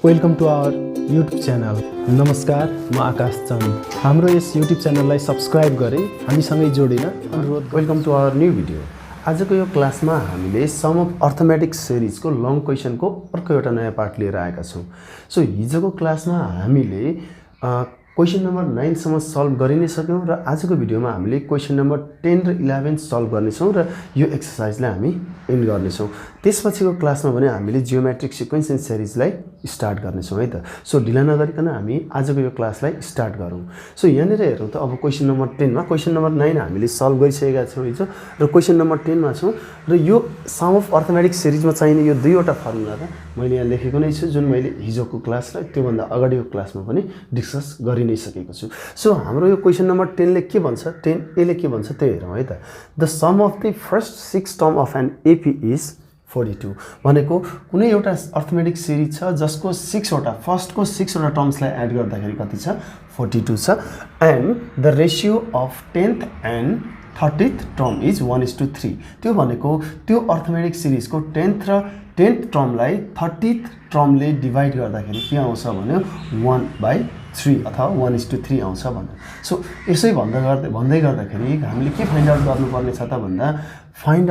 Welcome to our YouTube channel. नमस्कार, म आकाश चन्द। हाम्रो यस युट्युब च्यानललाई सब्स्क्राइब गरी हामीसँगै जोडिन अनुरोध। Welcome to our new video. आजको यो क्लासमा हामीले सम अफ अर्थमेटिक सिरिजको लङ क्वेसनको अर्को एउटा नयाँ पार्ट लिएर आएका छौँ। सो हिजोको क्लासमा हामीले क्वेसन नम्बर 9 सम्म सल्भ गरि नै सक्यौँ र आजको भिडियोमा हामीले क्वेसन नम्बर 10 र 11 सल्भ गर्नेछौँ र यो एक्सर्साइजलाई हामी एन्ड गर्नेछौँ। त्यसपछिको क्लासमा भने हामीले जियोमेट्रिक सिक्वेन्स एन्ड सिरिजलाई स्टार्ट गर्नेछौँ है त। सो ढिला नगरिकन हामी आजको यो क्लासलाई स्टार्ट गरौँ। सो यहाँनिर हेरौँ त, अब क्वेसन नम्बर 10 मा क्वेसन नम्बर 9 हामीले सल्भ गरिसकेका छौँ हिजो र क्वेसन नम्बर 10 मा छौँ र यो सम अफ अर्थमेटिक सिरिजमा चाहिने यो दुईवटा फर्मुला त मैले यहाँ लेखेको नै छु, जुन मैले हिजोको क्लास र त्योभन्दा अगाडिको क्लासमा पनि डिस्कस गरि नै सकेको छु। सो हाम्रो यो क्वेसन नम्बर 10 ले के भन्छ, 10A ले के भन्छ त्यो हेरौँ है त। The sum of the first 6 term of an AP is 42 भनेको कुनै एउटा अर्थमेटिक सिरिज छ जसको 6 वटा फर्स्टको 6 वटा टर्म्सलाई एड गर्दाखेरि कति छ, 42 छ। And the ratio of 10th and 30th term is 1:3। त्यो भनेको त्यो अर्थमेटिक सिरिजको 10th टर्मलाई 30th टर्मले डिभाइड गर्दाखेरि के आउँछ भन्यो 1/3 अथवा 1:3 आउँछ भन्यो। सो यसै भन्दै गर्दाखेरि हामीले के फाइन्ड आउट गर्नुपर्ने छ त भन्दा फाइन्ड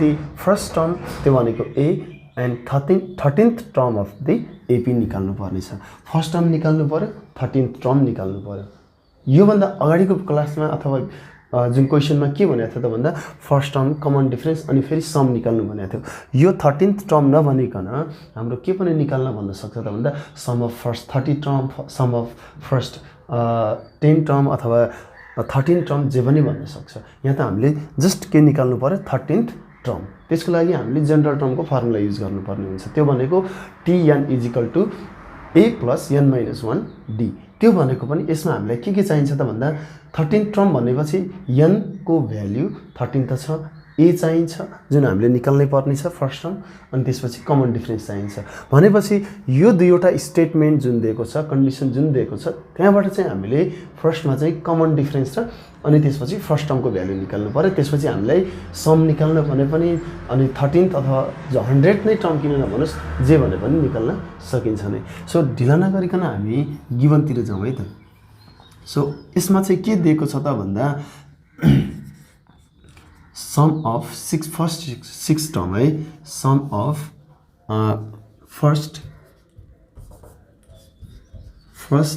द फर्स्ट टर्म, त्यो भनेको A, and 13th term of the AP निकाल्नु पर्ने छ। फर्स्ट टर्म निकाल्नु पर्यो, 13th टर्म निकाल्नु पर्यो। योभन्दा अगाडिको क्लासमा अथवा जुन क्वेसनमा के भनेको थियो त भन्दा फर्स्ट टर्म, कमन डिफरेन्स अनि फेरि सम निकाल्नु भनेको थियो। यो 13th टर्म नभनिकन हाम्रो के पनि निकाल्न भन्न सक्छ त भन्दा sum of first 30 term, sum of first 10 term अथवा 13 टर्म जे पनि भन्न सक्छ। यहाँ त हामीले जस्ट के निकाल्नु पर्यो, 13th टर्म। त्यसको लागि हामीले जेनरल टर्मको फर्मुला युज गर्नुपर्ने हुन्छ। त्यो भनेको Tn = A + n-1 d। त्यो भनेको पनि यसमा हामीलाई के चाहिन्छ त भन्दा 13th टर्म भनेपछि n को भ्याल्यु 13 त छ, a चाहिन्छ जुन हामीले निकाल्नै पर्ने छ फर्स्ट टर्म, अनि त्यसपछि कमन डिफरेन्स चाहिन्छ। भनेपछि यो दुईवटा स्टेटमेन्ट जुन दिएको छ, कन्डिसन जुन दिएको छ, त्यहाँबाट चाहिँ हामीले फर्स्टमा चाहिँ कमन डिफरेन्स र अनि त्यसपछि फर्स्ट टर्मको भ्यालु निकाल्नु पर्यो। त्यसपछि हामीलाई सम निकाल्न भने पनि अनि 13th अथवा 100 नै टर्म किन नभनोस्, जे भने पनि निकाल्न सकिन्छ नै। सो ढिला नगरिकन हामी गिभनतिर जाउँ है त। सो यसमा चाहिँ के दिएको छ त भन्दा सम अफ फर्स्ट 6 टर्म है, सम अफ फर्स्ट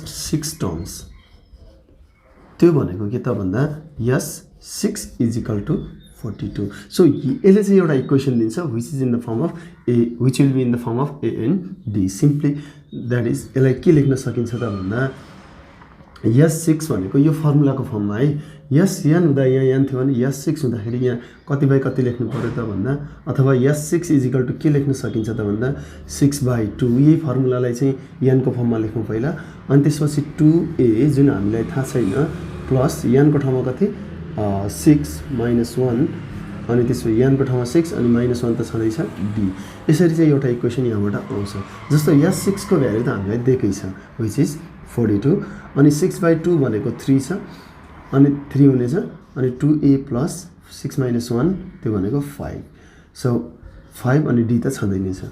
6 टर्म्स, त्यो भनेको के त भन्दा यस 6 = 42। सो यसले चाहिँ एउटा इक्वेसन दिन्छ which is in the form of a, which will be in the form of a and d. Simply that is, यसलाई के लेख्न सकिन्छ त भन्दा यस 6 भनेको यो फर्मुलाको फर्ममा है, यस n हुँदा यहाँ n थियो भने यस 6 हुँदाखेरि यहाँ कति बाई कति लेख्नु पर्यो त भन्दा, अथवा यस 6 = के लेख्न सकिन्छ त भन्दा 6/2। यही फर्मुलालाई चाहिँ n को फर्ममा लेख्नु पहिला, अनि त्यसपछि 2a जुन हामीलाई थाहा छैन प्लस n को ठाउँमा कति 6 - 1, अनि त्यसपछि n को ठाउँमा 6 अनि -1 त छँदैछ d। यसरी चाहिँ एउटा इक्वेसन यहाँबाट आउँछ। जस्तो यस 6 को भ्यालु त हामीलाई दिएकै छ विच इज 42, अनि 6/2 भनेको 3 छ, अनि 3 हुनेछ, अनि 2a + 6 - 1 त्यो भनेको 5। सो 5 अनि d त छँदै नै छ।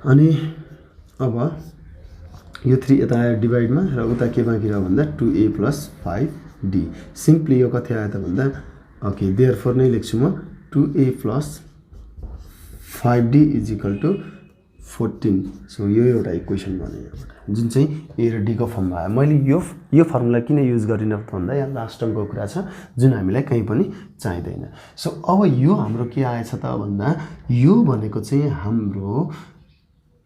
अनि अब यो 3 यता आयो डिभाइडमा र उता के बाँकी रह्यो भन्दा 2a + 5d। सिम्पली यो कति आयो त भन्दा ओके देयरफोर नै लेख्छु म 2a + 5d = 14। सो यो एउटा इक्वेसन बन्यो यहाँबाट, जुन चाहिँ ए र डी को फर्ममा आयो। मैले यो फर्मुला किन युज गरिनँ भन्दा यहाँ लास्ट टर्मको कुरा छ जुन हामीलाई कहीँ पनि चाहिँदैन। सो अब यो हाम्रो के आएछ त भन्दा यो भनेको चाहिँ हाम्रो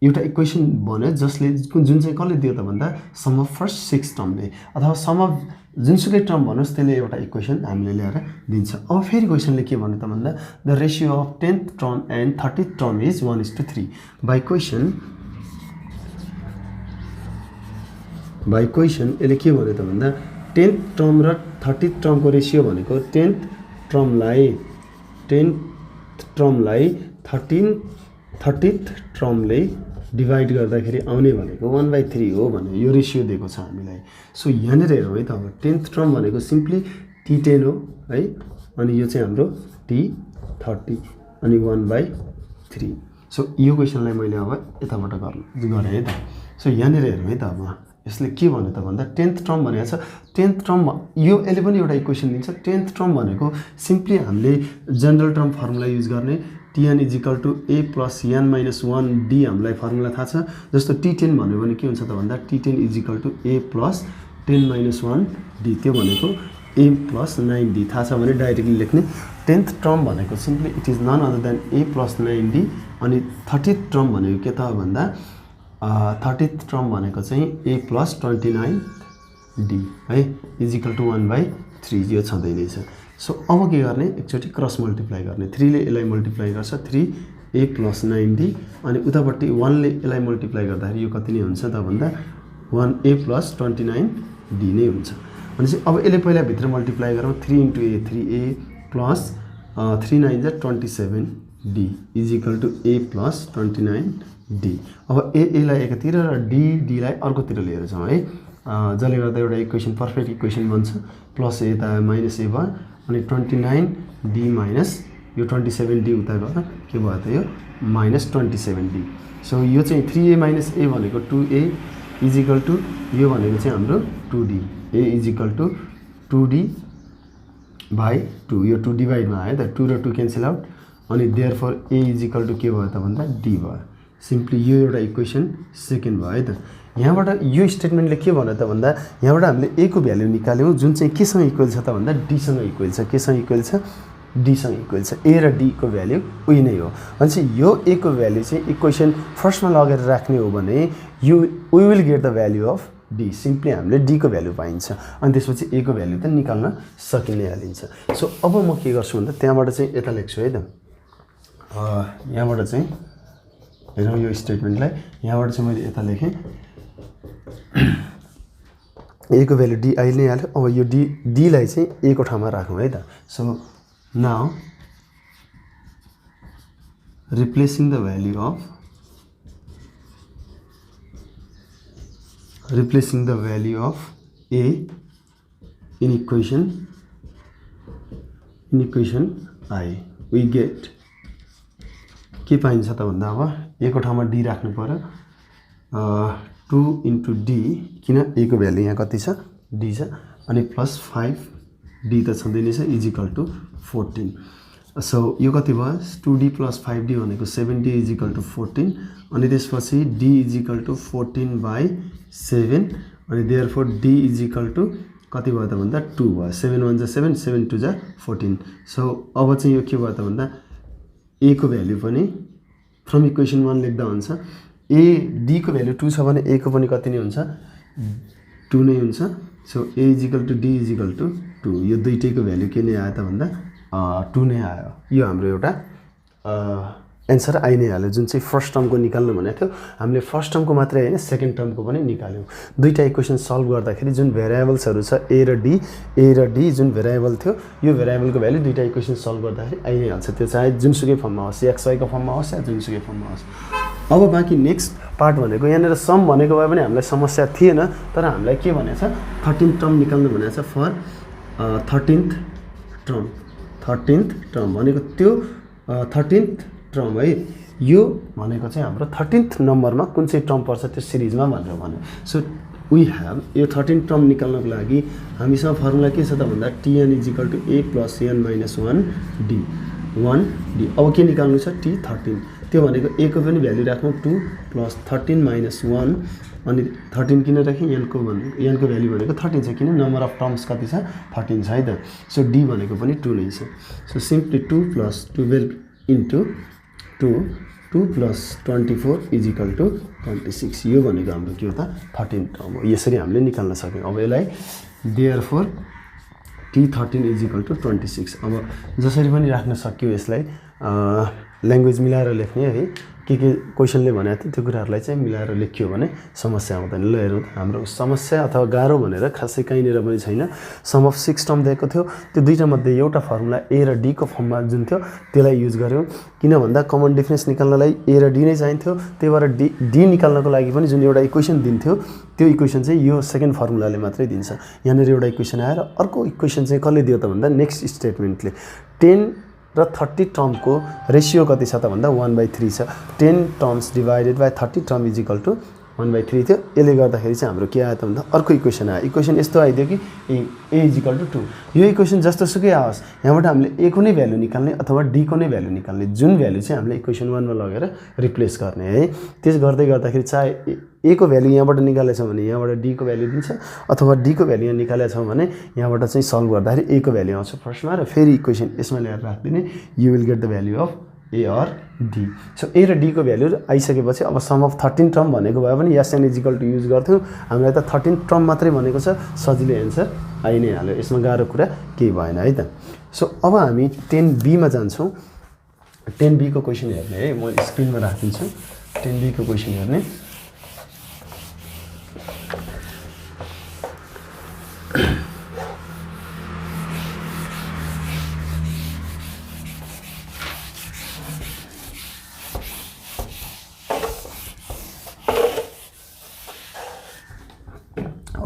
एउटा इक्वेसन बन्यो जसले जुन चाहिँ कसले दियो त भन्दा सम अफ फर्स्ट 6 टर्मले, अथवा सम अफ जुनसुकै टर्म भन्नुहोस् त्यसले एउटा इक्वेसन हामीले ल्याएर दिन्छ। अब फेरि क्वेसनले के भन्यो त भन्दा the ratio of 10th term and 30th term is 1:3। By question यसले के भन्यो त भन्दा 10th टर्म र 30th टर्मको रेसियो भनेको 10th टर्मलाई 30th टर्मले डिभाइड गर्दाखेरि आउने भनेको 1/3 हो भन्ने यो रेसियो दिएको छ हामीलाई। सो यहाँनिर हेरौँ है त। अब 10th टर्म भनेको सिम्पली T10 हो है, अनि यो चाहिँ हाम्रो T30 अनि 1/3। सो यो क्वेसनलाई मैले अब यताबाट गरेँ है त। सो यहाँनिर हेरौँ है त। अब यसले के भन्यो त भन्दा 10th टर्म भनेको छ। 10th टर्म यो यसले पनि एउटा इक्वेसन दिन्छ। 10th टर्म भनेको सिम्पली हामीले जनरल टर्म फर्मुला युज गर्ने Tn = a + n - 1 d हामीलाई फर्मुला थाहा छ। जस्तो T10 भन्यो भने के हुन्छ त भन्दा T10 = a + 10 - 1 d, त्यो भनेको a + 9d थाहा छ भने डाइरेक्टली लेख्ने। 10th टर्म भनेको simply it is none other than a + 9d। अनि 30th टर्म भनेको के त भन्दा 30th टर्म भनेको चाहिँ a + 29d है = 1/3 यो छँदै नै छ। सो अब के गर्ने एकचोटि क्रस मल्टिप्लाई गर्ने। 3 ले यसलाई मल्टिप्लाई गर्छ 3a + 9d अनि उतापट्टि 1 ले यसलाई मल्टिप्लाई गर्दाखेरि यो कति नै हुन्छ त भन्दा 1a + 29d नै हुन्छ। भनेपछि अब यसले पहिला भित्र मल्टिप्लाई गरौँ 3 × a 3a + 3 9 = 27d = a + 29d। अब एलाई एकातिर र डीलाई अर्कोतिर लिएर जाउँ है। जसले गर्दा एउटा इक्वेसन पर्फेक्ट इक्वेसन बन्छ। प्लस a यता माइनस a भयो अनि 29d माइनस यो 27d उता गएर के भयो त यो -27d। सो यो चाहिँ 3a - a भनेको 2a = यो भनेको चाहिँ हाम्रो 2d a = 2d/2 यो 2 डिभाइडमा आयो त 2 र 2 क्यान्सल आउट अनि देयरफोर a = के भयो त भन्दा d भयो। सिम्पली यो एउटा इक्वेसन सेकेन्ड भयो है त। यहाँबाट यो स्टेटमेन्टले के भन्यो त भन्दा यहाँबाट हामीले a को भ्यालु निकाल्यौँ जुन चाहिँ केसँग इक्वल छ त भन्दा d सँग इक्वल छ। केसँग इक्वल छ d सँग इक्वल छ। a र d को भ्यालु उही नै हो। भनेपछि यो a को भ्यालु चाहिँ इक्वेसन फर्स्टमा लगेर राख्ने हो भने we will get the value of d। सिम्पली हामीले d को भ्यालु पाइन्छ अनि त्यसपछि a को भ्यालु त निकाल्न सकिनै हालिन्छ। सो अब म के गर्छु भन्दा त्यहाँबाट चाहिँ यता लेख्छु है त। यहाँबाट चाहिँ हेरौँ यो स्टेटमेन्टलाई। यहाँबाट चाहिँ मैले यता लेखेँ a को भ्यालु d आइ नै हाल्यो। अब यो d लाई चाहिँ a को ठाउँमा राखौँ है त। So now replacing the value of a in equation I we get के पाइन्छ त भन्दा अब a को ठाउँमा d राख्नु पर्यो 2 × d किन a को भ्यालु यहाँ कति छ d छ अनि प्लस 5d त छँदै नै छ = 14। सो यो कति भयो 2d + 5d भनेको 7d = 14 अनि त्यसपछि d = 14/7 अनि देयरफोर d = कति भयो त भन्दा 2 भयो। 7 1 = 7 7 2 = 14। सो अब चाहिँ यो के भयो त भन्दा a को भ्यालु पनि फ्रम इक्वेसन 1 लेख्दा हुन्छ। d को भ्यालु 2 छ भने a को पनि कति नै हुन्छ 2 नै हुन्छ। सो a = d = 2 यो दुईटैको भ्यालु के नै आयो त भन्दा 2 नै आयो। यो हाम्रो एउटा एन्सर आइ नै हाल्यो। जुन चाहिँ फर्स्ट टर्मको निकाल्नु भनेको थियो हामीले फर्स्ट टर्मको मात्रै हैन सेकेन्ड टर्मको पनि निकाल्यौँ। दुईटा इक्वेसन सल्भ गर्दाखेरि जुन भेरिएबल्सहरू छ a र d जुन भेरिएबल थियो यो भेरिएबलको भ्यालु दुईटा इक्वेसन सल्भ गर्दाखेरि आइ नै हाल्छ। त्यो चाहे जुनसुकै फर्ममा होस् x y को फर्ममा होस् या जुनसुकै फर्ममा होस्। अब बाँकी नेक्स्ट पार्ट भनेको यहाँनिर सम भनेको भए पनि हामीलाई समस्या थिएन तर हामीलाई के भनेको छ 13th टर्म निकाल्नु भनेको छ फर 13th टर्म भनेको त्यो 13th टर्म है यो भनेको चाहिँ हाम्रो 13th नम्बरमा कुन चाहिँ टर्म पर्छ त्यो सिरिजमा भनेर भन्यो। सो वी हेभ यो 13th टर्म निकाल्नको लागि हामीसँग फर्मुला के छ त भन्दा Tn = a + n - 1d अब के निकाल्नु छ T13 त्यो भनेको a को पनि भ्यालु राख्नु 2 + 13 - 1 अनि 13 किन राखेँ n को भ्यालु भनेको 13 छ किन नम्बर अफ टर्म्स कति छ 13 छ है त। सो d भनेको पनि 2 नै छ। सो सिम्पली 2 + 12 * 2 + 24 = 26 यो भनेको हाम्रो के हो त 13 टर्म हो। यसरी हामीले निकाल्न सक्यौँ। अब यसलाई देयरफोर T13 = 26 अब जसरी पनि राख्न सक्यो यसलाई ल्याङ्ग्वेज मिलाएर लेख्ने है के क्वेसनले भनेको थियो त्यो कुराहरूलाई चाहिँ मिलाएर लेख्यो भने समस्या आउँदैन। ल हेरौँ हाम्रो समस्या अथवा गाह्रो भनेर खासै कहीँनिर पनि छैन। सम अफ 6 टर्म दिएको थियो त्यो दुईटा मध्ये एउटा फर्मुला a र d को फर्ममा जुन थियो त्यसलाई युज गर्यौँ किन भन्दा कमन डिफरेन्स निकाल्नलाई a र d नै चाहिन्थ्यो। त्यही भएर d निकाल्नको लागि पनि जुन एउटा इक्वेसन दिन्थ्यो त्यो इक्वेसन चाहिँ यो सेकेन्ड फर्मुलाले मात्रै दिन्छ। यहाँनिर एउटा इक्वेसन आएर अर्को इक्वेसन चाहिँ कसले दियो त भन्दा नेक्स्ट स्टेटमेन्टले 10 र 30 टर्मको रेसियो कति छ त भन्दा 1/3 छ। 10 terms divided by 30 term is equal to 1/3 थियो। यसले गर्दाखेरि चाहिँ हाम्रो के आयो त भन्दा अर्को इक्वेसन आयो। इक्वेसन यस्तो आइदियो कि ए इज इक्वल टु 2। यो इक्वेसन जस्तो सुकै आओस्, यहाँबाट हामीले ए को नै भ्यालु निकाल्ने अथवा डी को नै भ्यालु निकाल्ने, जुन भ्यालु चाहिँ हामीले इक्वेसन 1 मा लगेर रिप्लेस गर्ने है। त्यस गर्दै गर्दाखेरि चाहे ए को भ्यालु यहाँबाट निकालेछौँ भने यहाँबाट डी को भ्यालु दिन्छ, अथवा डी को भ्यालु यहाँ निकालेछौँ भने यहाँबाट चाहिँ सल्भ गर्दाखेरि ए को भ्यालु आउँछ फर्स्टमा, र फेरि इक्वेसन यसमा ल्याएर राखिदिने। You will get the value of A or D. So A र डी को भ्यालु आइसकेपछि अब सम अफ 13 टर्म भनेको भए पनि S N is equal to use गर्थ्यौँ। हामीलाई त 13 टर्म मात्रै भनेको छ, सजिलो एन्सर आइ नै हाल्यो, यसमा गाह्रो कुरा केही भएन है त। सो अब हामी 10B मा जान्छौँ। 10B को क्वेसन हेर्ने है, म स्क्रिनमा राखिदिन्छु। 10B को क्वेसन हेर्ने।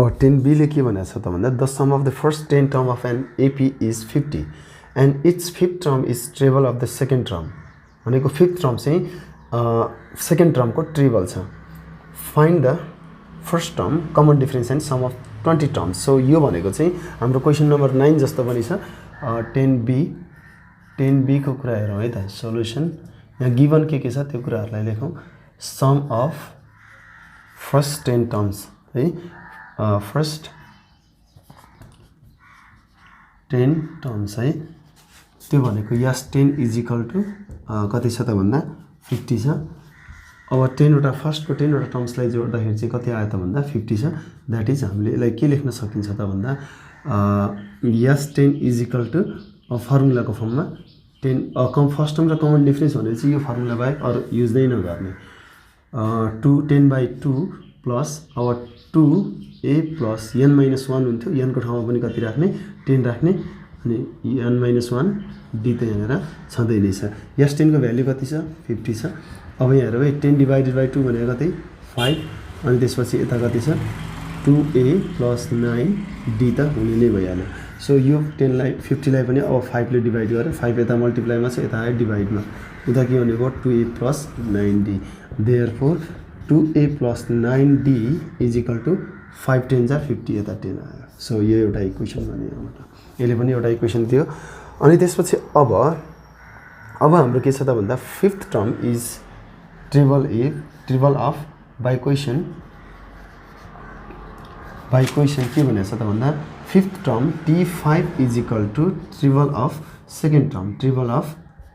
और 10B ले के भनेको छ त भन्दा the sum of the first 10 term of an AP is 50 and it's 5th term is triple of the second term. भनेको 5th टर्म चाहिँ सेकेन्ड टर्मको ट्रिबल छ। Find the first term common difference and sum of 20 terms. So यो भनेको चाहिँ हाम्रो question number 9 जस्तो पनि छ। 10B को कुरा हेरौँ है त। सोल्युसन यहाँ गिभन के छ त्यो कुराहरूलाई लेखौँ। सम अफ फर्स्ट 10 टर्म्स है, फर्स्ट 10 टर्म्स है, त्यो भनेको यस 10 इज इक्वल टु कति छ त भन्दा 50 छ। अब 10 वटा फर्स्टको 10 वटा टर्म्सलाई जोड्दाखेरि चाहिँ कति आयो त भन्दा 50 छ। द्याट इज हामीले यसलाई के लेख्न सकिन्छ त भन्दा यस 10 इज इक्वल टु फर्मुलाको फर्ममा 10 फर्स्ट टर्म र कमन डिफरेन्स भनेर चाहिँ यो फर्मुला बाहेक अरू युज नै नगर्ने। 10/2 प्लस अब 2a प्लस n माइनस 1 हुन्थ्यो, n को ठाउँमा पनि कति राख्ने 10 राख्ने, अनि n माइनस 1 डी त यहाँनिर छँदै नै छ। यस 10 को भ्यालु कति छ 50 छ। अब यहाँ हेरौँ है 10 डिभाइडेड बाई 2 भनेको कति 5, अनि त्यसपछि यता कति छ 2a प्लस 9d त हुने नै भइहाल्यो। सो यो 10 लाई 50 लाई पनि अब 5 ले डिभाइड गरेर 5 यता मल्टिप्लाईमा छ, यता आयो डिभाइडमा, उता के भनेको 2a plus 9d। Therefore 2a plus 9d is equal to 5 10 जा 50, यता 10 आयो। सो यो एउटा इक्वेसन भने यहाँबाट यसले पनि एउटा इक्वेसन दियो। अनि त्यसपछि अब हाम्रो के छ त भन्दा 5th term is triple of by question के भनेको छ त भन्दा 5th term T5 is equal to triple of second term, triple of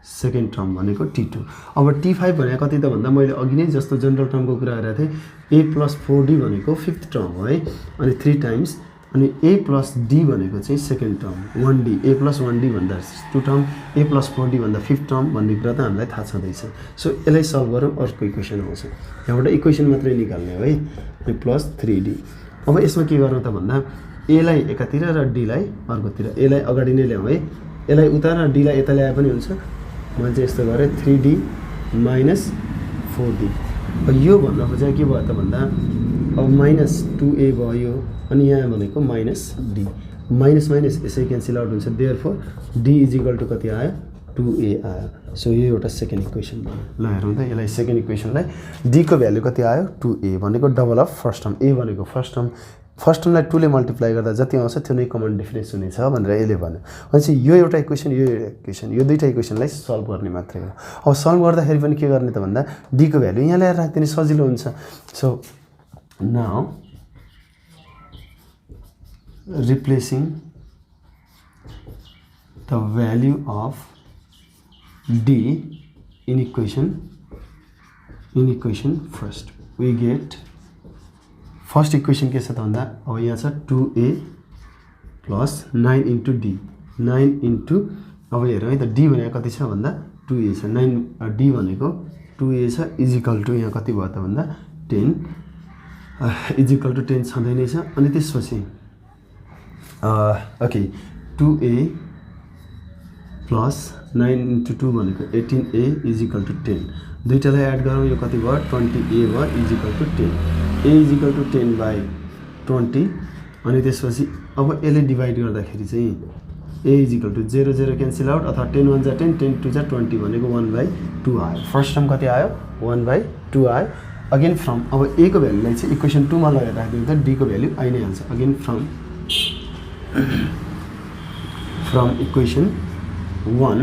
second term भनेको T2। अब T5 भनेको कति त भन्दा मैले अघि नै जस्तो जनरल टर्मको कुरा गरेको थिएँ। a प्लस 4d भनेको 5th टर्म हो है, अनि 3 टाइम्स, अनि a प्लस d भनेको चाहिँ second term 1d, a plus 1d भन्दा 2 टर्म, a प्लस 4d भन्दा 5th टर्म भन्ने कुरा त हामीलाई थाहा छँदैछ। सो यसलाई सल्भ गरौँ, अर्को इक्वेसन आउँछ। यहाँबाट इक्वेसन मात्रै निकाल्ने हो है, a प्लस 3d। अब यसमा के गर्नु त भन्दा a लाई एकातिर र d लाई अर्कोतिर, a लाई अगाडि नै ल्याउँ है, यसलाई उता र d लाई यता ल्याए पनि हुन्छ। मैले चाहिँ यस्तो गरेँ 3d माइनस 4d। अब यो भन्न खोजेको के भयो त भन्दा अब माइनस 2a भयो, अनि यहाँ भनेको माइनस d, माइनस माइनस यसै क्यान्सल आउट हुन्छ। Therefore d is equal to कति आयो 2a आयो। सो यो एउटा सेकेन्ड इक्वेसन भयो। ल हेरौँ त यसलाई, सेकेन्ड इक्वेसनलाई d को भ्यालु कति आयो 2a भनेको double of first term, a भनेको फर्स्ट टर्मलाई 2 ले मल्टिप्लाई गर्दा जति आउँछ त्यो नै कमन डिफरेन्स हुनेछ भनेर यसले भन्यो। भनेपछि यो एउटा इक्वेसन, यो एउटा इक्वेसन, यो दुईटा इक्वेसनलाई सल्भ गर्ने मात्रै हो। अब सल्भ गर्दाखेरि पनि के गर्ने त भन्दा d को भ्यालु यहाँ ल्याएर राख्दिने, सजिलो हुन्छ। So now replacing the value of d in equation first we get first equation के छ त भन्दा अब यहाँ छ 2a plus 9 into d, 9 into अब हेरौँ है त d भनेको कति छ भन्दा 2a छ, 9d भनेको 2a छ इज इक्वल टु यहाँ कति भयो त भन्दा 10 इज इक्वल टु 10 छँदै नै छ। अनि त्यसपछि ओके 2a प्लस 9 इन्टु 2 भनेको 18a इज इक्वल टु 10, दुईटालाई एड गरौँ यो कति भयो 20a भयो is equal to 10, a is equal to 10/20। अनि त्यसपछि अब यसले डिभाइड गर्दाखेरि चाहिँ A is equal to 0 0 cancel out अथवा 10 1 जा 10 10 2 जा 20 भनेको 1/2 आयो। फर्स्ट टर्म कति आयो 1/2 आयो। अगेन फ्रम अब ए को भ्यालुलाई चाहिँ इक्वेसन 2 मा लगेर राख्दिनु त डी को भ्यालु आइ नै हाल्छ। अगेन फ्रम इक्वेसन 1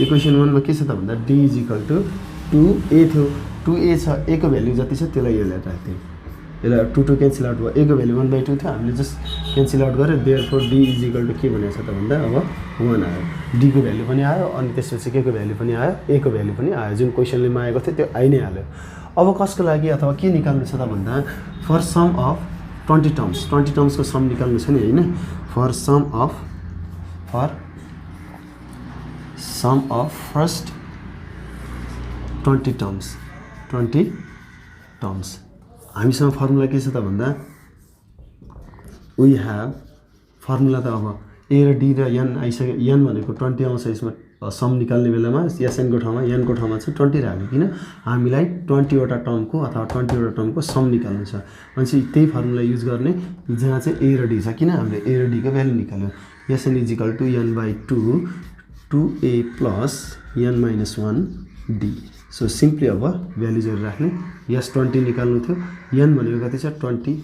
इक्वेसन 1 मा के छ त भन्दा D is equal to 2a थियो 2a छ a को भ्यालु जति छ त्यसलाई यसलाई राख्दिनु। यसलाई 2 2 क्यान्सल आउट भयो a को भ्यालु 1/2 थियो हामीले जस्ट क्यान्सल आउट गरेर therefore d is equal to के भनेको छ त भन्दा अब 1 आयो। d को भ्यालु पनि आयो अनि त्यसपछि के को भ्यालु पनि आयो a को भ्यालु पनि आयो। जुन क्वेसनले मागेको थियो त्यो आइ नै हाल्यो। अब कसको लागि अथवा के निकाल्नु छ त भन्दा फर सम अफ 20 टर्म्सको सम निकाल्नु छ नि हैन। For sum of first 20 terms हामीसँग फर्मुला के छ त भन्दा वी हैव फर्मुला त अब ए र डी र एन आइसक्यो। एन भनेको 20 आउँछ यसमा सम निकाल्ने बेलामा एसएन को ठाउँमा एन को ठाउँमा चाहिँ 20 राख्यो किन हामीलाई 20 वटा टर्मको अथवा 20 वटा टर्मको सम निकाल्नु छ। अनि त्यही फर्मुला युज गर्ने जहाँ चाहिँ ए र डी छ किन हामीले ए र डी को भ्यालु निकाल्यो। S N is equal to n/2 2a plus n-1 d। So simply अब भ्यालुजहरू राख्ने यस 20 निकाल्नु थियो n भनेको कति छ 20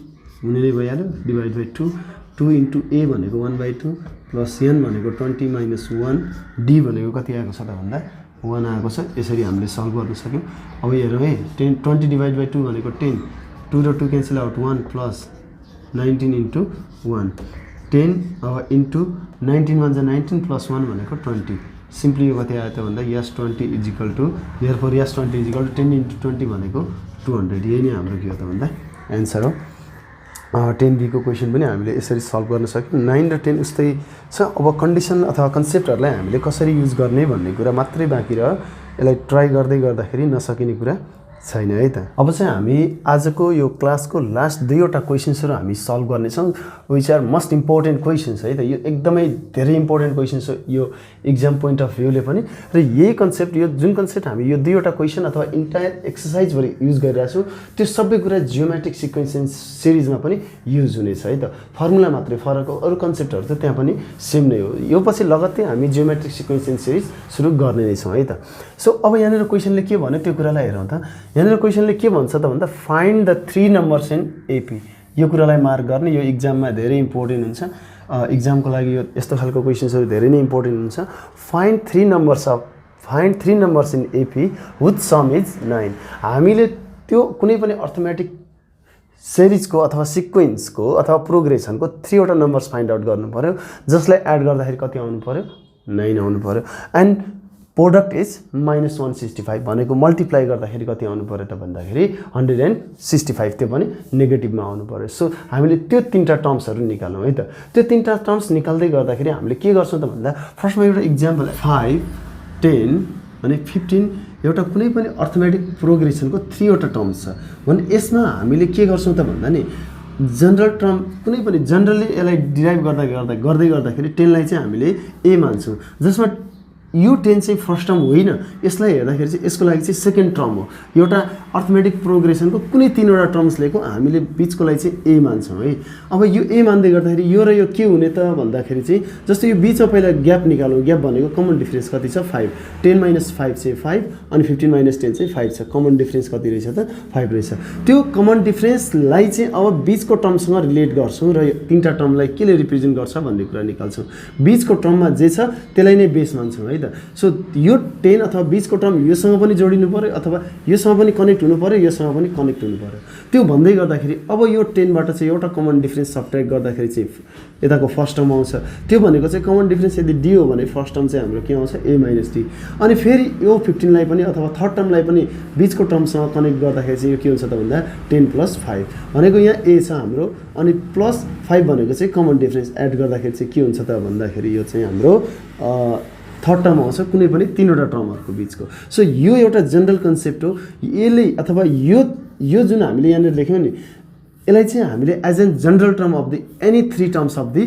हुने नै भइहाल्यो डिभाइड बाइ 2 2 इन्टु a भनेको 1/2 प्लस n भनेको 20 माइनस 1 d भनेको कति आएको छ त भन्दा 1 आएको छ। यसरी हामीले सल्भ गर्न सक्यौँ। अब हेरौँ है 20 डिभाइड बाइ 2 भनेको 10 2 र 2 क्यान्सल आउट 1 प्लस 19 इन्टु 1 10 अब इन्टु 19 1 जा 19 प्लस 1 भनेको 20 सिम्पली यो कति आयो त भन्दा S 20 is equal to therefore S 20 is equal to 10 into 20 भनेको 200। यही नै हाम्रो के हो त भन्दा एन्सर हो। 10b को क्वेसन पनि हामीले यसरी सल्भ गर्न सक्यौँ। 9 र 10 उस्तै छ। अब कन्डिसन अथवा कन्सेप्टहरूलाई हामीले कसरी युज गर्ने भन्ने कुरा मात्रै बाँकी रह्यो। यसलाई ट्राई गर्दै गर्दाखेरि नसकिने कुरा छैन है त। अब चाहिँ हामी आजको यो क्लासको लास्ट दुईवटा क्वेसन्सहरू हामी सल्भ गर्नेछौँ which are most important questions है त। यो एकदमै धेरै इम्पोर्टेन्ट क्वेसन्स हो यो इक्जाम पोइन्ट अफ भ्यूले पनि। र यही कन्सेप्ट यो जुन कन्सेप्ट हामी यो दुईवटा क्वेसन अथवा इन्टायर एक्सर्साइजभरि युज गरिरहेको छौँ त्यो सबै कुरा जियोमेट्रिक सिक्वेन्स सिरिजमा पनि युज हुनेछ है त। फर्मुला मात्रै फरक हो अरू कन्सेप्टहरू त त्यहाँ पनि सेम नै हो। यो पछि लगत्तै हामी जियोमेट्रिक सिक्वेन्स सिरिज सुरु गर्ने नै छौँ है त। सो अब यहाँनिर क्वेसनले के भन्यो त्यो कुरालाई हेरौँ त। यहाँनिर क्वेसनले के भन्छ त भन्दा find the 3 numbers in AP. यो कुरालाई मार्क गर्ने यो इक्जाममा धेरै इम्पोर्टेन्ट हुन्छ। इक्जामको लागि यो यस्तो खालको क्वेसन्सहरू धेरै नै इम्पोर्टेन्ट हुन्छ। Find 3 numbers in AP with some is 9। हामीले त्यो कुनै पनि अर्थमेटिक सिरिजको अथवा सिक्वेन्सको अथवा प्रोग्रेसनको 3 वटा नम्बर्स फाइन्ड आउट गर्नु पर्यो जसलाई एड गर्दाखेरि कति आउनु पर्यो 9 आउनु पर्यो। एन्ड प्रोडक्ट इज -165 भनेको मल्टिप्लाई गर्दाखेरि कति आउनु पर्यो त भन्दाखेरि 165 त्यो पनि नेगेटिभमा आउनु पर्यो। सो हामीले त्यो 3टा टर्म्सहरू निकालौँ है त। त्यो 3टा टर्म्स निकाल्दै गर्दाखेरि हामीले के गर्छौँ त भन्दा फर्स्टमा एउटा इक्जाम्पल 5 10 अनि 15 एउटा कुनै पनि अर्थमेटिक प्रोग्रेसनको 3 वटा टर्म्स छ भने यसमा हामीले के गर्छौँ त भन्दा नि जनरल टर्म कुनै पनि जनरली यसलाई डिराइभ गर्दाखेरि 10 लाई चाहिँ हामीले ए मान्छौँ जसमा यो 10 चाहिँ फर्स्ट टर्म होइन। यसलाई हेर्दाखेरि चाहिँ यसको लागि चाहिँ सेकेन्ड टर्म हो। एउटा अर्थमेटिक प्रोग्रेसनको कुनै 3 वटा टर्म्स लिएको हामीले बिचकोलाई चाहिँ ए मान्छौँ है। अब यो ए मान्दै गर्दाखेरि यो र यो के हुने त भन्दाखेरि चाहिँ जस्तो यो बिचमा पहिला ग्याप निकालौँ। ग्याप भनेको कमन डिफरेन्स कति छ 5 10 - 5 चाहिँ 5 अनि 15 - 10 चाहिँ 5 छ। कमन डिफरेन्स कति रहेछ त 5 रहेछ। त्यो कमन डिफरेन्सलाई चाहिँ अब बिचको टर्मसँग रिलेट गर्छौँ र यो 3टा टर्मलाई केले रिप्रेजेन्ट गर्छ भन्ने कुरा निकाल्छौँ। बिचको टर्ममा जे छ त्यसलाई नै बेस मान्छौँ है त। सो यो 10 अथवा बिचको टर्म योसँग पनि जोडिनु पर्यो अथवा योसँग पनि कनेक्ट हुनु पर्यो योसँग पनि कनेक्ट हुनु पर्यो। त्यो भन्दै गर्दाखेरि अब यो 10 बाट चाहिँ एउटा कमन डिफरेन्स सब्ट्र्याक्ट गर्दाखेरि चाहिँ यताको फर्स्ट टर्म आउँछ। त्यो भनेको चाहिँ कमन डिफरेन्स यदि डी हो भने फर्स्ट टर्म चाहिँ हाम्रो के आउँछ a - d। अनि फेरि यो 15 लाई पनि अथवा थर्ड टर्मलाई पनि बिचको टर्मसँग कनेक्ट गर्दाखेरि चाहिँ यो के हुन्छ त भन्दा 10 + 5 भनेको यहाँ a छ हाम्रो अनि प्लस 5 भनेको चाहिँ कमन डिफरेन्स एड गर्दाखेरि चाहिँ के हुन्छ त भन्दाखेरि यो चाहिँ हाम्रो थर्ड टर्म आउँछ कुनै पनि 3 वटा टर्महरूको बिचको। सो यो एउटा जनरल कन्सेप्ट हो। यसले अथवा यो जुन हामीले यहाँनिर लेख्यौँ नि यसलाई चाहिँ हामीले as an general term of the any 3 terms of the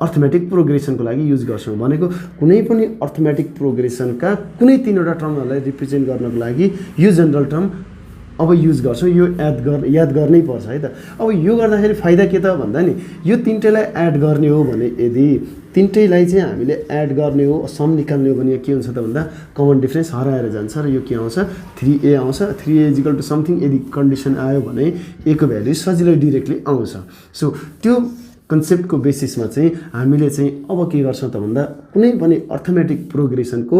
arithmetic प्रोग्रेसनको लागि युज गर्छौँ। भनेको कुनै पनि अर्थमेटिक प्रोग्रेसनका कुनै 3 वटा टर्महरूलाई रिप्रेजेन्ट गर्नको लागि यो जनरल टर्म अब युज गर्छौँ, यो याद गर्नै पर्छ है त। अब यो गर्दाखेरि फाइदा के त भन्दा नि यो तिनटैलाई एड गर्ने हो भने, यदि तिनटैलाई चाहिँ हामीले एड गर्ने हो, सम निकाल्ने हो भने के हुन्छ त भन्दा कमन डिफरेन्स हराएर जान्छ र यो के आउँछ 3a आउँछ। 3a इजिकल टु समथिङ यदि कन्डिसन आयो भने a को भ्यालु सजिलै डिरेक्टली आउँछ। सो त्यो कन्सेप्टको बेसिसमा चाहिँ हामीले चाहिँ अब के गर्छौँ त भन्दा कुनै पनि अर्थमेटिक प्रोग्रेसनको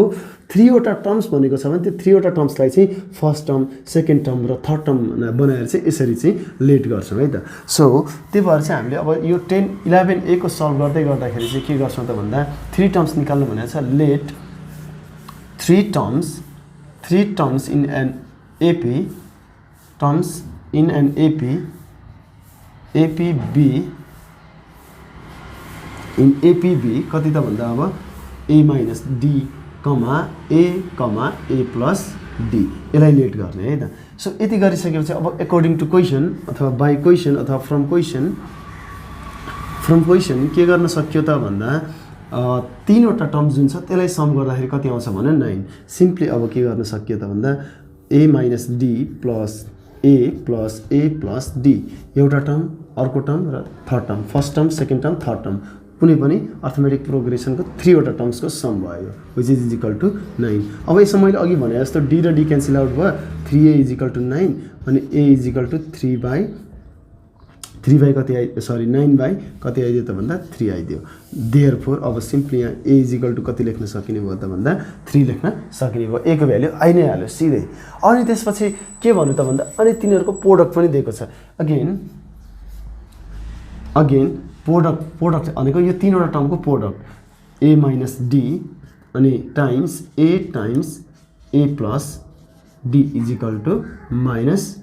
3 वटा टर्म्स भनेको छ भने त्यो 3 वटा टर्म्सलाई चाहिँ फर्स्ट टर्म, सेकेन्ड टर्म र थर्ड टर्म बनाएर चाहिँ यसरी चाहिँ लेट गर्छौँ है त। सो त्यही भएर चाहिँ हामीले अब यो 10, 11a को सल्भ गर्दै गर्दाखेरि चाहिँ के गर्छौँ त भन्दा 3 टर्म्स निकाल्नु भनेको छ। Let 3 terms in an AP in APB कति त भन्दा अब a माइनस d कमा a प्लस d यसलाई लेट गर्ने है त। सो यति गरिसकेपछि अब अकर्डिङ टु क्वेसन अथवा बाई क्वेसन अथवा फ्रम क्वेसन के गर्न सक्यो त भन्दा 3 वटा टर्म जुन छ त्यसलाई सम गर्दाखेरि कति आउँछ भने 9। सिम्पली अब के गर्न सक्यो त भन्दा a minus d plus a plus d एउटा टर्म, अर्को टर्म र third term, first term, second term, third term कुनै पनि अर्थमेटिक प्रोग्रेसनको 3 वटा टर्म्सको सम भयो, विच इज इजिकल टु 9। अब यसमा मैले अघि भने जस्तो d र d क्यान्सल आउट भयो, 3a इजिकल टु 9 अनि a इजिकल टु 3 बाई कति आइदियो, सरी 9 बाई कति आइदियो त भन्दा 3 आइदियो। देयरफोर अब सिम्पली यहाँ a इजिकल टु कति लेख्न सकिने भयो त भन्दा 3 लेख्न सकिने भयो। a को भ्याल्यु आइ नै हाल्यो सिधै। अनि त्यसपछि के भन्नु त भन्दा अनि तिनीहरूको प्रोडक्ट पनि दिएको छ। अगेन प्रोडक्ट भनेको यो 3 वटा टर्मको प्रोडक्ट a माइनस d अनि times a plus d equal to minus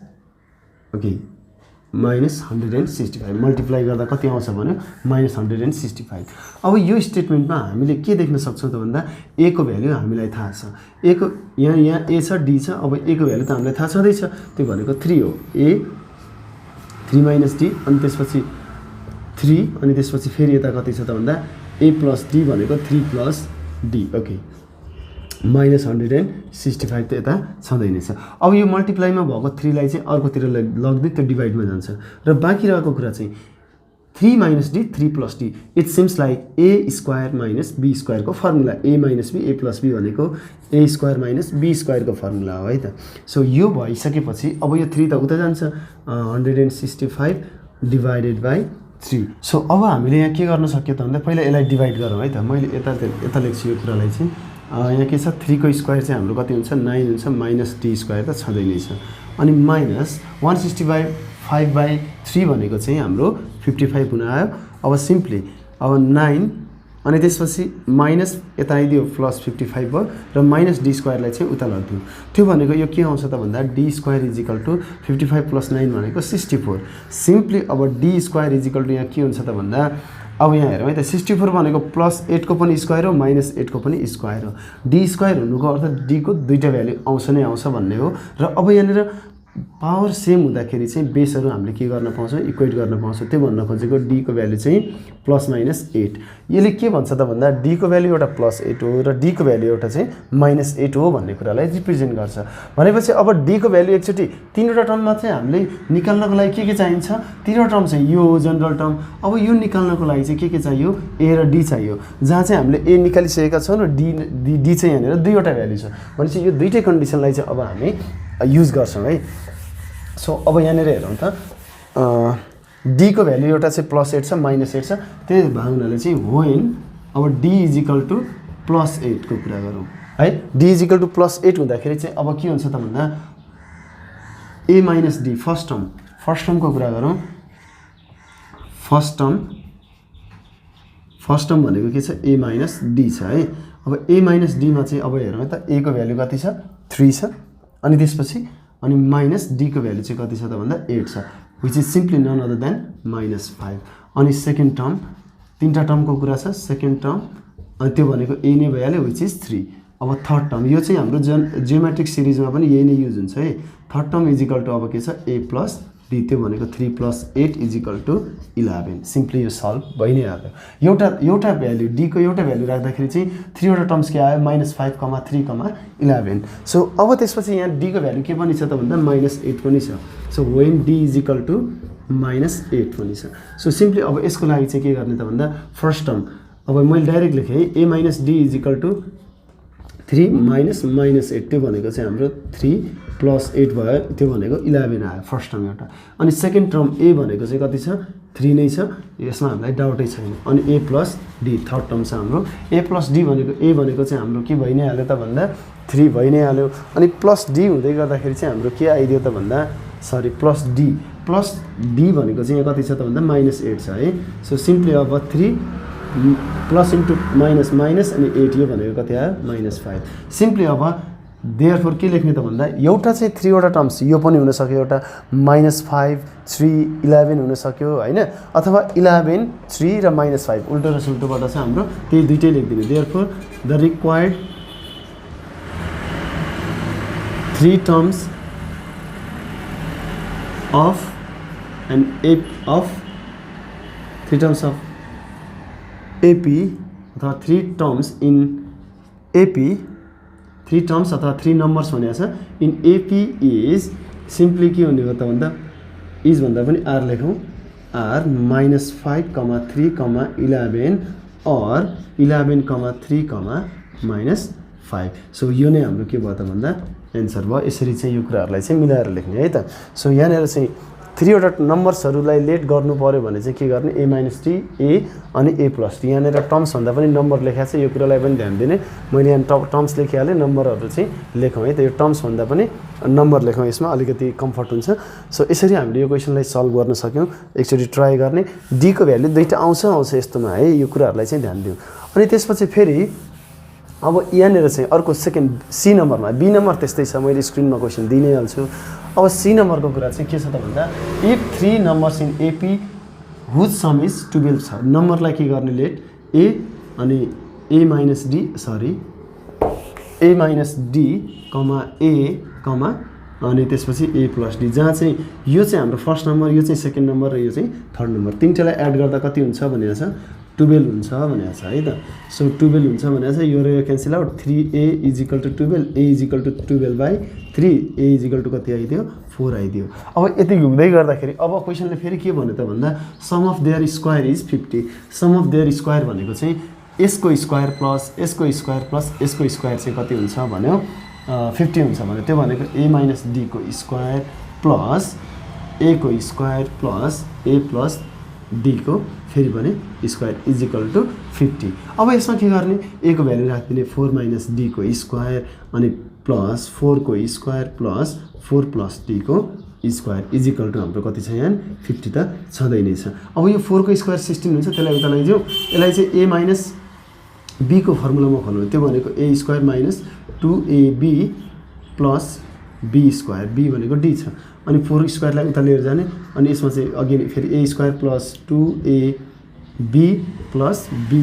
165 multiply गर्दा कति आउँछ भने माइनस 165। अब यो स्टेटमेन्टमा हामीले के देख्न सक्छौँ त भन्दा a को भ्याल्यु हामीलाई थाहा छ, a को यहाँ a छ d छ। अब a को भ्याल्यु त हामीलाई थाहा छँदैछ, त्यो भनेको 3 हो। a 3 माइनस d अनि त्यसपछि 3 अनि त्यसपछि फेरि यता कति छ त भन्दा a प्लस d भनेको 3 प्लस d माइनस 165 त यता छँदै नै छ। अब यो मल्टिप्लाईमा भएको 3 लाई चाहिँ अर्कोतिर लग्दै त्यो डिभाइडमा जान्छ र बाँकी रहेको कुरा चाहिँ 3 minus d 3 plus d it seems like a square minus b स्क्वायरको formula. a minus b a plus b भनेको a स्क्वायर माइनस b स्क्वायरको फर्मुला हो है त। सो यो भइसकेपछि अब यो 3 त उता जान्छ 165 डिभाइडेड बाई 3। सो अब हामीले यहाँ के गर्न सक्यो त भन्दा पहिला यसलाई डिभाइड गरौँ है त। मैले यता लेख्छु यो कुरालाई चाहिँ यहाँ के छ 3 को स्क्वायर चाहिँ हाम्रो कति हुन्छ 9 हुन्छ, माइनस d स्क्वायर त छँदै नै छ अनि माइनस 165/3 भनेको चाहिँ हाम्रो 55 हुन आयो। अब सिम्पली अब 9 अनि त्यसपछि माइनस यता आइदियो प्लस 55 भयो र माइनस d स्क्वायरलाई चाहिँ उता लगिदियो। त्यो भनेको यो के आउँछ त भन्दा d square equal to 55 plus 9 भनेको 64। सिम्पली अब d स्क्वायर इजिकल टु यहाँ के हुन्छ त भन्दा अब यहाँ हेरौँ है त 64 भनेको प्लस 8 को पनि स्क्वायर हो, माइनस 8 को पनि स्क्वायर हो। d स्क्वायर हुनुको अर्थ d को दुईटा भ्यालु आउँछ नै आउँछ भन्ने हो। र अब यहाँनिर पावर सेम हुँदाखेरि चाहिँ बेसहरू हामीले के गर्न पाउँछौँ इक्वेट गर्न पाउँछौँ। त्यो भन्न खोजेको d को भ्यालु चाहिँ प्लस माइनस 8। यसले के भन्छ त भन्दा d को भ्यालु एउटा प्लस 8 हो र d को भ्यालु एउटा चाहिँ माइनस 8 हो भन्ने कुरालाई रिप्रेजेन्ट गर्छ। भनेपछि अब d को भ्यालु एकचोटि 3 वटा टर्ममा चाहिँ हामीले निकाल्नको लागि के चाहिन्छ 3 वटा टर्म चाहिँ यो जनरल टर्म। अब यो निकाल्नको लागि चाहिँ के चाहियो a र d चाहियो, जहाँ चाहिँ हामीले a निकालिसकेका छौँ र d चाहिँ यहाँनिर दुईवटा भ्यालु छ। भनेपछि यो दुईटै कन्डिसनलाई चाहिँ अब हामी युज गर्छौँ है। सो अब यहाँनिर हेरौँ त d को भ्यालु एउटा चाहिँ प्लस 8 छ, माइनस 8 छ। त्यही भएको हुनाले चाहिँ वेन अब d इजिकल टु प्लस 8 को कुरा गरौँ है। d इजिकल टु प्लस 8 हुँदाखेरि चाहिँ अब के हुन्छ त भन्दा a माइनस d फर्स्ट टर्मको कुरा गरौँ। फर्स्ट टर्म भनेको के छ a माइनस d छ है। अब a माइनस d मा चाहिँ अब हेरौँ त a को भ्यालु कति छ 3 छ अनि त्यसपछि अनि माइनस d को भ्यालु चाहिँ कति छ त भन्दा 8 छ, which is simply none other than minus 5। अनि सेकेन्ड टर्म 3टा टर्मको कुरा छ, सेकेन्ड टर्म अनि त्यो भनेको a नै भइहाल्यो विच इज 3। अब थर्ड टर्म यो चाहिँ हाम्रो जियोमेट्रिक सिरिजमा पनि यही नै युज हुन्छ है। थर्ड टर्म इजिकल टु अब के छ a प्लस d डी त्यो भनेको 3 + 8 = 11 सिम्पली यो सल्भ भइ नै हाल्यो एउटा भ्यालु डी को एउटा भ्यालु राख्दाखेरि चाहिँ 3 वटा टर्म्स के आयो -5, 3, 11 सो अब त्यसपछि यहाँ डी को भ्यालु के पनि छ त भन्दा -8 पनि छ सो when d = -8 पनि छ सो सिम्पली अब यसको लागि चाहिँ के गर्ने त भन्दा फर्स्ट टर्म अब मैले डाइरेक्ट लेखेँ है a - d = 3 - -8 त्यो भनेको चाहिँ हाम्रो 3 + 8 भयो त्यो भनेको 11 आयो फर्स्ट टर्म एउटा अनि सेकेन्ड टर्म a भनेको चाहिँ कति छ 3 नै छ यसमा हामीलाई डाउटै छैन अनि a + d थर्ड टर्म छ हाम्रो a + d भनेको a भनेको चाहिँ हाम्रो के भइ नै हाल्यो त भन्दा 3 भइ नै हाल्यो अनि प्लस d हुँदै गर्दाखेरि चाहिँ हाम्रो के आइदियो त भन्दा सरी प्लस d भनेको चाहिँ यहाँ कति छ त भन्दा -8 छ है सो सिम्पली अब 3 प्लस इन्टु माइनस माइनस अनि 8 यो भनेको कति आयो -5 सिम्पली अब देयरफोर के लेख्ने त भन्दा एउटा चाहिँ 3 वटा टर्म्स यो पनि हुन सक्यो एउटा -5 3 11 हुन सक्यो हैन अथवा 11 3 र -5 उल्टो र सुल्टोबाट चाहिँ हाम्रो त्यही दुईटै लेख्दिने therefore the required 3 terms of an of 3 terms of AP अथवा 3 terms in AP 3 terms अथवा 3 numbers भनेको छ in AP is simply के हुने हो त भन्दा is भन्दा पनि r लेखौँ r -5, 3, 11 or 11, 3, -5 सो यो नै हाम्रो के भयो त भन्दा एन्सर भयो यसरी चाहिँ यो कुराहरुलाई चाहिँ मिलाएर लेख्ने है त सो यहाँनेर चाहिँ 3 वटा नम्बर्सहरुलाई लेट गर्नु पर्यो भने चाहिँ के गर्ने a - d a अनि a + d यहाँनेर टर्म्स भन्दा पनि नम्बर लेखेको छ यो कुरालाई पनि ध्यान दिने मैले यहाँ टर्म्स लेखिहाले नम्बरहरु चाहिँ लेखौँ है त यो टर्म्स भन्दा पनि नम्बर लेखौँ यसमा अलिकति कम्फर्ट हुन्छ सो यसरी हामीले यो क्वेशनलाई सल्भ गर्न सक्यौं एकचोटी ट्राई गर्ने d को भ्यालु दुईटा आउँछ यस्तोमा है यो कुराहरुलाई चाहिँ ध्यान दिऊ अनि त्यसपछि फेरि अब यहाँनेर चाहिँ अर्को सेकेन्ड सी नम्बरमा बी नम्बर त्यस्तै छ मैले स्क्रिनमा क्वेशन दिइ नै हाल्छु अब सी नम्बरको कुरा चाहिँ के छ त भन्दा if 3 numbers in AP whose sum is 12 छ नम्बरलाई के गर्ने लेट a अनि a - d sorry a - d a अनि त्यसपछि a + d जहाँ चाहिँ यो चाहिँ हाम्रो फर्स्ट नम्बर यो चाहिँ सेकेन्ड नम्बर र यो चाहिँ थर्ड नम्बर तीनटालाई एड गर्दा कति हुन्छ भनेको छ 12 हुन्छ भनेको छ है त सो 12 हुन्छ भनेको छ यो र यो cancel out 3a = 12 a = 12/3 a = कति आइदियो 4 आइदियो अब यति घुम्दै गर्दाखेरि अब क्वेशनले फेरि के भन्यो त भन्दा sum of their square is 50 sum of their square भनेको चाहिँ यसको स्क्वायर प्लस यसको स्क्वायर प्लस यसको स्क्वायर चाहिँ कति हुन्छ भन्यो 50 हुन्छ भन्यो त्यो भनेको a - d को स्क्वायर प्लस a को स्क्वायर प्लस a + d को फेरि भने स्क्वायर = 50 अब यसमा के गर्ने a को भ्यालु राख्दिने 4 - d को स्क्वायर अनि प्लस 4 को स्क्वायर प्लस 4 + d को स्क्वायर = हाम्रो कति छ यहाँ 50 त छँदै नै छ अब यो 4 को स्क्वायर 16 हुन्छ त्यसलाई उता लैजाऊ यसलाई चाहिँ a - b को फर्मुलामा खोल्नु त्यो भनेको a² - 2ab + b² b भनेको d छ अनि 4 स्क्वायरलाई उता लिएर जाने अनि यसमा चाहिँ अघि फेरि a² + 2ab + b²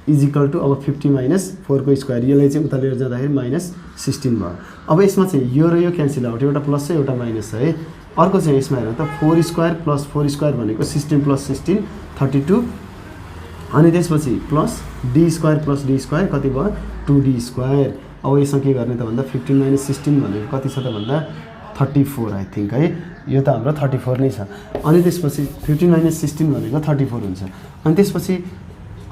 = अब 50 - 4 को स्क्वायर यसलाई चाहिँ उता लिएर जाँदाखेरि -16 भयो अब यसमा चाहिँ यो र यो क्यान्सल आउट एउटा प्लस छ एउटा माइनस छ है अर्को चाहिँ यसमा हेर्नु त 4² + 4² भनेको 16 + 16 32 अनि त्यसपछि प्लस d² + d² कति भयो 2d²। अब यसमा के गर्ने त भन्दा 15 - 16 भनेको कति छ त भन्दा 34 आई थिंक है यो त हाम्रो 34 नै छ अनि त्यसपछि 15 - 16 भनेको 34 हुन्छ अनि त्यसपछि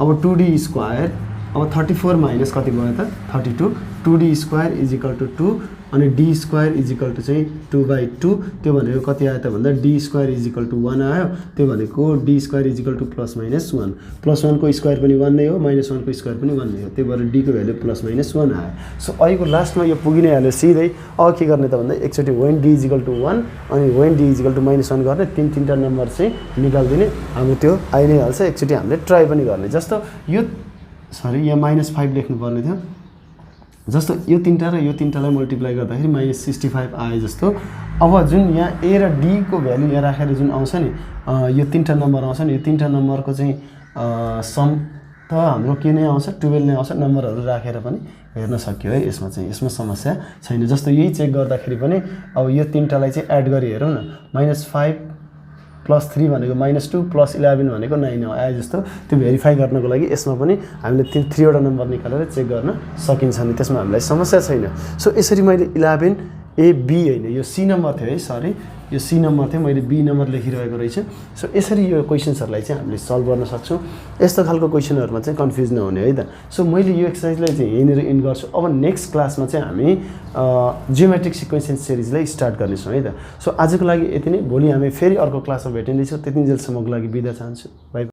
अब 2d² अब 34 माइनस कति भयो त 32 2d² = 2 अनि d² चाहिँ 2/2 त्यो भनेको कति आयो त भन्दा d² = 1 आयो त्यो भनेको d² = ±1 +1 को स्क्वायर पनि 1 नै हो -1 को स्क्वायर पनि 1 नै हो त्यही भएर d को भ्यालु +-1 आयो सो अहिलेको लास्टमा यो पुगि नै हाल्यो सिधै अब के गर्ने त भन्दा एकचोटी when d = 1 अनि when d = -1 गर्ने तीनटा नम्बर चाहिँ निकाल्दिने हाम्रो त्यो आइ नै हाल्छ एकचोटी हामीले ट्राई पनि गर्ने जस्तो यो सरी यहाँ -5 लेख्नु पर्ने थियो जस्तो यो तीनटा र यो तीनटालाई मल्टिप्लाई गर्दाखेरि -65 आए जस्तो अब जुन यहाँ a र d को भ्यालु यहाँ राखेर जुन आउँछ नि यो तीनटा नम्बर आउँछ नि यो तीनटा नम्बरको चाहिँ सम त हाम्रो के नै आउँछ 12 नै आउँछ नम्बरहरू राखेर पनि हेर्न सक्यो है यसमा चाहिँ यसमा समस्या छैन जस्तो यही चेक गर्दाखेरि पनि अब यो तीनटालाई चाहिँ एड गरी हेरौँ न -5 + 3 भनेको -2 + 11 भनेको 9 आए जस्तो त्यो भेरिफाई गर्नको लागि यसमा पनि हामीले 3 वटा नम्बर निकालेर चेक गर्न सकिन्छ नि त्यसमा हामीलाई समस्या छैन सो यसरी मैले 11 ए बी हैन यो सी नम्बर थियो है सरी यो सी नम्बर थियो मैले बी नम्बर लेखिरहेको रहेछ सो यसरी यो क्वेशन्सहरुलाई चाहिँ हामीले सल्भ गर्न सक्छौं यस्तो खालको क्वेशनहरुमा चाहिँ कन्फ्युज नहुने है त सो मैले यो एक्सरसाइजलाई चाहिँ यहीँनेर एन्ड गर्छु अब नेक्स्ट क्लासमा चाहिँ हामी जियोमेट्रिक सिक्वेन्स सिरिजलाई स्टार्ट गर्नेछौँ है त सो आजको लागि यति नै भोलि हामी फेरि अर्को क्लासमा भेटिँदैछौँ त्यतिन्जेलसम्मको लागि बिदा चाहन्छु बाइ